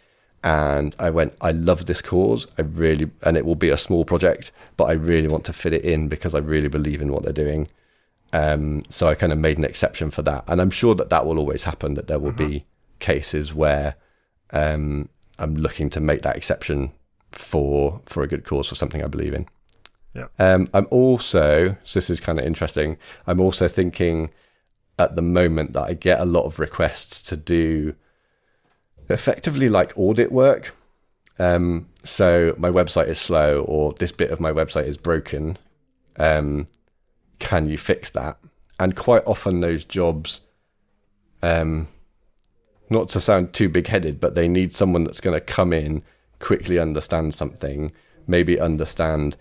and I went, I love this cause. And it will be a small project, but I really want to fit it in because I really believe in what they're doing. So I kind of made an exception for that. And I'm sure that will always happen, that there will be cases where I'm looking to make that exception for a good cause, for something I believe in. Yeah. I'm also, so this is kind of interesting, I'm also thinking at the moment that I get a lot of requests to do effectively audit work. So my website is slow, or this bit of my website is broken. Can you fix that? And quite often those jobs, not to sound too big-headed, but they need someone that's going to come in, quickly understand something, maybe understand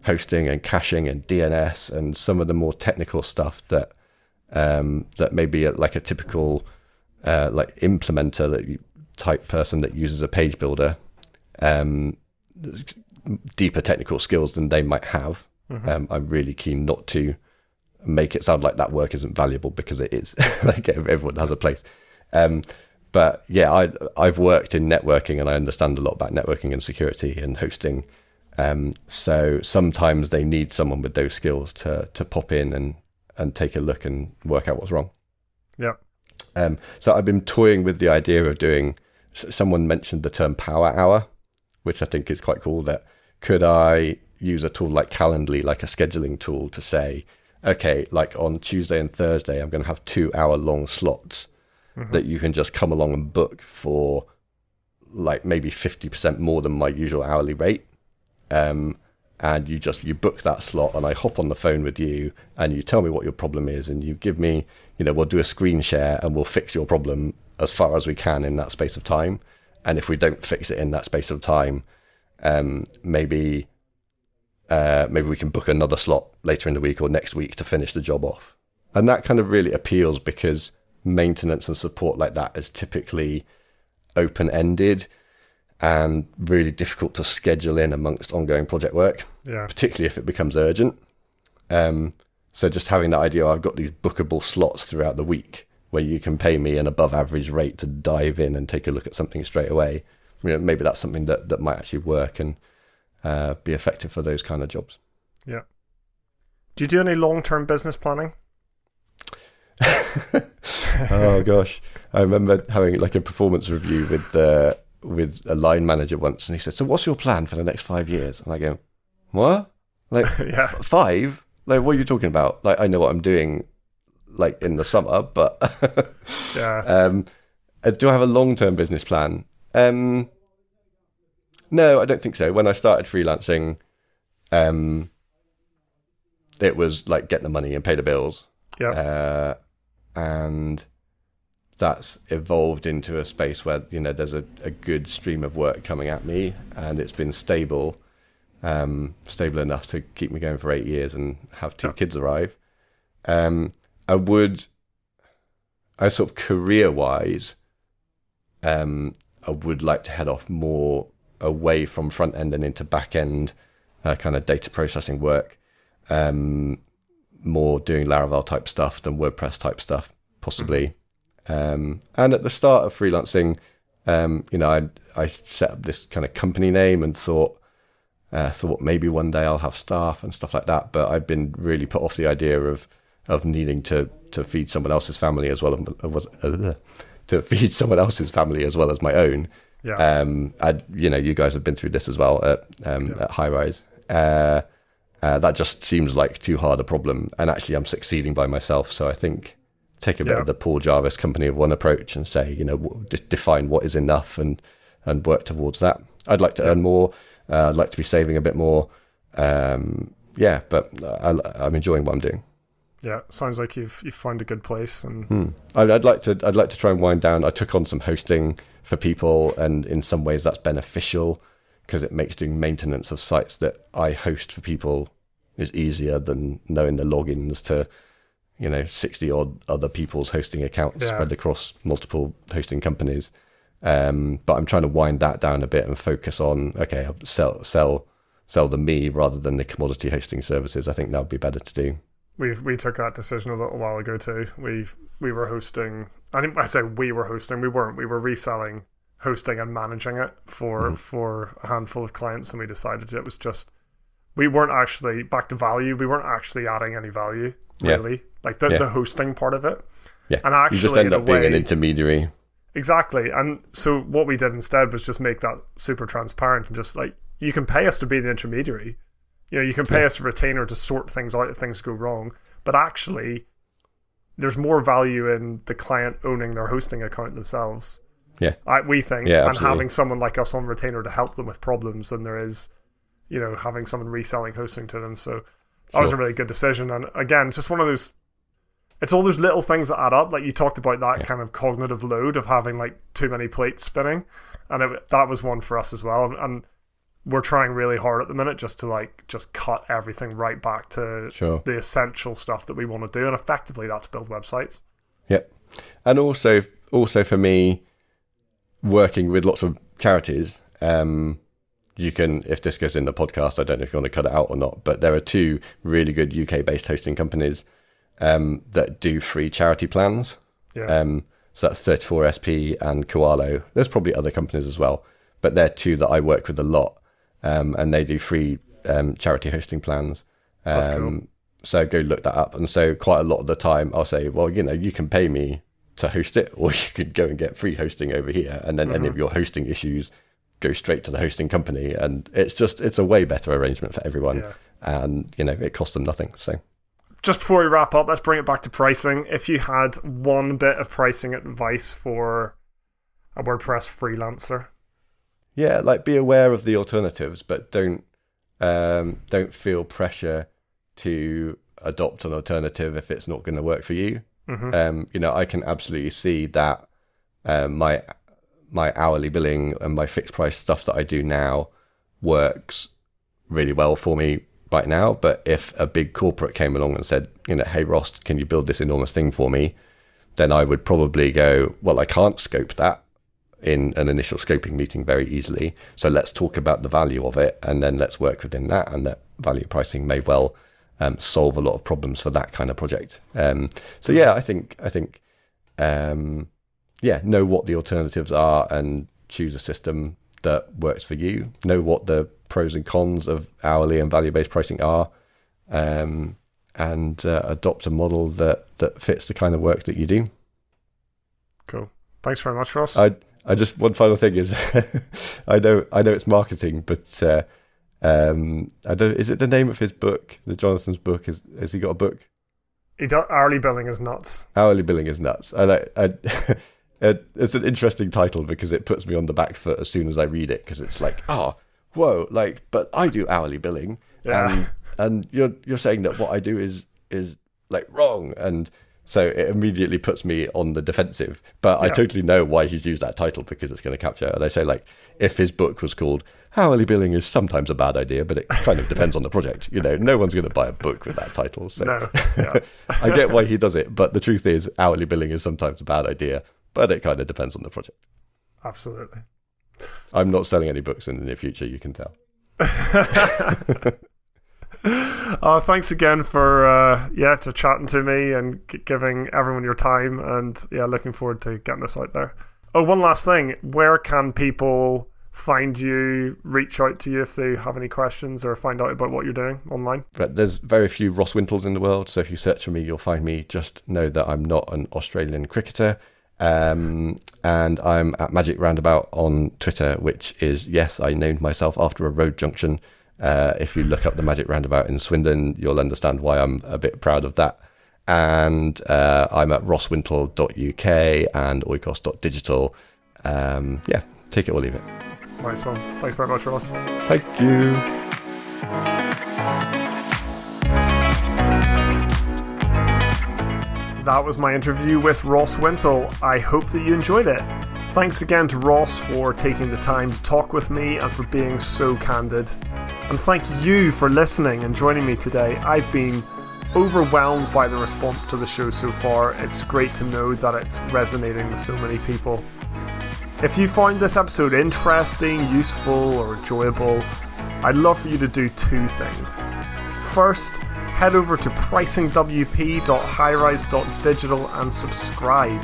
hosting and caching and DNS and some of the more technical stuff that maybe a typical implementer type person that uses a page builder, deeper technical skills than they might have. I'm really keen not to make it sound like that work isn't valuable, because it is. Everyone has a place. But yeah, I've worked in networking and I understand a lot about networking and security and hosting. So sometimes they need someone with those skills to pop in and take a look and work out what's wrong. Yeah. So I've been toying with the idea of doing, someone mentioned the term Power Hour, which I think is quite cool. That could I use a tool like Calendly, like a scheduling tool, to say, okay, on Tuesday and Thursday, I'm going to have 2 hour long slots that you can just come along and book for maybe 50% more than my usual hourly rate. And you book that slot and I hop on the phone with you and you tell me what your problem is and you give me, we'll do a screen share and we'll fix your problem as far as we can in that space of time. And if we don't fix it in that space of time, maybe we can book another slot later in the week or next week to finish the job off. And that kind of really appeals, because maintenance and support like that is typically open-ended and really difficult to schedule in amongst ongoing project work, particularly if it becomes urgent. So just having that idea, I've got these bookable slots throughout the week where you can pay me an above average rate to dive in and take a look at something straight away. Maybe that's something that might actually work and be effective for those kind of jobs. Yeah. Do you do any long-term business planning? Oh gosh, I remember having a performance review with a line manager once, and he said, "So what's your plan for the next 5 years?" And I go, "What? 5? What are you talking about? I know what I'm doing like in the summer, but Yeah. Do I have a long-term business plan? No, I don't think so. When I started freelancing, it was like get the money and pay the bills. Yeah. And that's evolved into a space where, you know, there's a good stream of work coming at me, and it's been stable enough to keep me going for 8 years and have 2 kids arrive. I sort of career-wise, I would like to head off more away from front end and into back end kind of data processing work, more doing Laravel type stuff than WordPress type stuff, possibly. And at the start of freelancing, you know, I set up this kind of company name and thought maybe one day I'll have staff and stuff like that. But I've been really put off the idea of needing to feed someone else's family as well to feed someone else's family as well as my own. Yeah. You know, you guys have been through this as well at High Rise. That just seems like too hard a problem, and actually I'm succeeding by myself. So I think take a bit of the Paul Jarvis company of one approach and say, you know, define what is enough and work towards that. I'd like to earn more. I'd like to be saving a bit more. But I'm enjoying what I'm doing. Yeah, sounds like you've found a good place. And I'd like to try and wind down. I took on some hosting for people, and in some ways that's beneficial because it makes doing maintenance of sites that I host for people is easier than knowing the logins to, you know, 60 odd other people's hosting accounts spread across multiple hosting companies. But I'm trying to wind that down a bit and focus on, okay, I'll sell the me rather than the commodity hosting services. I think that would be better to do. We took that decision a little while ago too. We were hosting. I say we were hosting. We weren't. We were reselling hosting and managing it for a handful of clients, and we decided it was just we weren't actually back to value. We weren't actually adding any value really, like the hosting part of it. Yeah, and actually you just end up being an intermediary. Exactly, and so what we did instead was just make that super transparent and just like you can pay us to be the intermediary. You know, you can pay us a retainer to sort things out if things go wrong, but actually there's more value in the client owning their hosting account themselves. Yeah. We think, and having someone like us on retainer to help them with problems than there is, you know, having someone reselling hosting to them. So that was a really good decision. And again, just one of those, it's all those little things that add up. Like you talked about that kind of cognitive load of having like too many plates spinning. And that was one for us as well. And we're trying really hard at the minute just to just cut everything right back to the essential stuff that we want to do, and effectively that's build websites. Yep. And also for me, working with lots of charities, you can, if this goes in the podcast, I don't know if you want to cut it out or not, but there are 2 really good UK based hosting companies that do free charity plans. So that's 34SP and Koalo. There's probably other companies as well, but they're 2 that I work with a lot. And they do free charity hosting plans. That's cool. So go look that up. And so quite a lot of the time I'll say, well, you know, you can pay me to host it, or you could go and get free hosting over here. And then any of your hosting issues go straight to the hosting company. And it's a way better arrangement for everyone. Yeah. And, you know, it costs them nothing. So just before we wrap up, let's bring it back to pricing. If you had one bit of pricing advice for a WordPress freelancer. Yeah, like be aware of the alternatives, but don't feel pressure to adopt an alternative if it's not going to work for you. You know, I can absolutely see that my hourly billing and my fixed price stuff that I do now works really well for me right now. But if a big corporate came along and said, you know, hey Ross, can you build this enormous thing for me? Then I would probably go, well, I can't scope that in an initial scoping meeting very easily. So let's talk about the value of it, and then let's work within that. And that value pricing may well solve a lot of problems for that kind of project. So yeah, I think know what the alternatives are and choose a system that works for you. Know what the pros and cons of hourly and value-based pricing are, and adopt a model that fits the kind of work that you do. Cool. Thanks very much, Ross. I just, one final thing is, I know it's marketing, but I don't. Is it the name of his book? The Jonathan's book? Has he got a book? Hourly billing is nuts. Hourly billing is nuts. It's an interesting title because it puts me on the back foot as soon as I read it, because it's like, oh, whoa, like, but I do hourly billing, and you're saying that what I do is like wrong, and so it immediately puts me on the defensive. But I totally know why he's used that title, because it's going to capture. And I say, like, if his book was called Hourly Billing is Sometimes a Bad Idea, but it kind of depends on the project, no one's going to buy a book with that title. So no. I get why he does it, but the truth is hourly billing is sometimes a bad idea, but it kind of depends on the project. Absolutely. I'm not selling any books in the near future, you can tell. Thanks again for to chatting to me and giving everyone your time, and looking forward to getting this out there. Oh, one last thing, where can people find you, reach out to you if they have any questions or find out about what you're doing online? But there's very few Ross Wintles in the world, so if you search for me you'll find me. Just know that I'm not an Australian cricketer, and I'm at Magic Roundabout on Twitter, which is, yes, I named myself after a road junction. If you look up the Magic Roundabout in Swindon, you'll understand why I'm a bit proud of that. And I'm at rosswintle.uk and oikos.digital. Take it or leave it. Nice one. Thanks very much, Ross. Thank you. That was my interview with Ross Wintle. I hope that you enjoyed it. Thanks again to Ross for taking the time to talk with me and for being so candid. And thank you for listening and joining me today. I've been overwhelmed by the response to the show so far. It's great to know that it's resonating with so many people. If you found this episode interesting, useful, or enjoyable, I'd love for you to do two things. First, head over to pricingwp.highrise.digital and subscribe.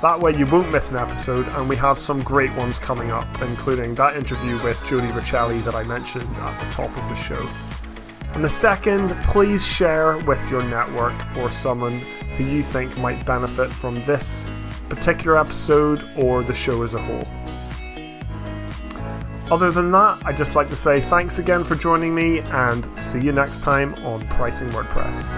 That way you won't miss an episode, and we have some great ones coming up, including that interview with Jody Riccelli that I mentioned at the top of the show. And the second, please share with your network or someone who you think might benefit from this particular episode or the show as a whole. Other than that, I'd just like to say thanks again for joining me, and see you next time on Pricing WordPress.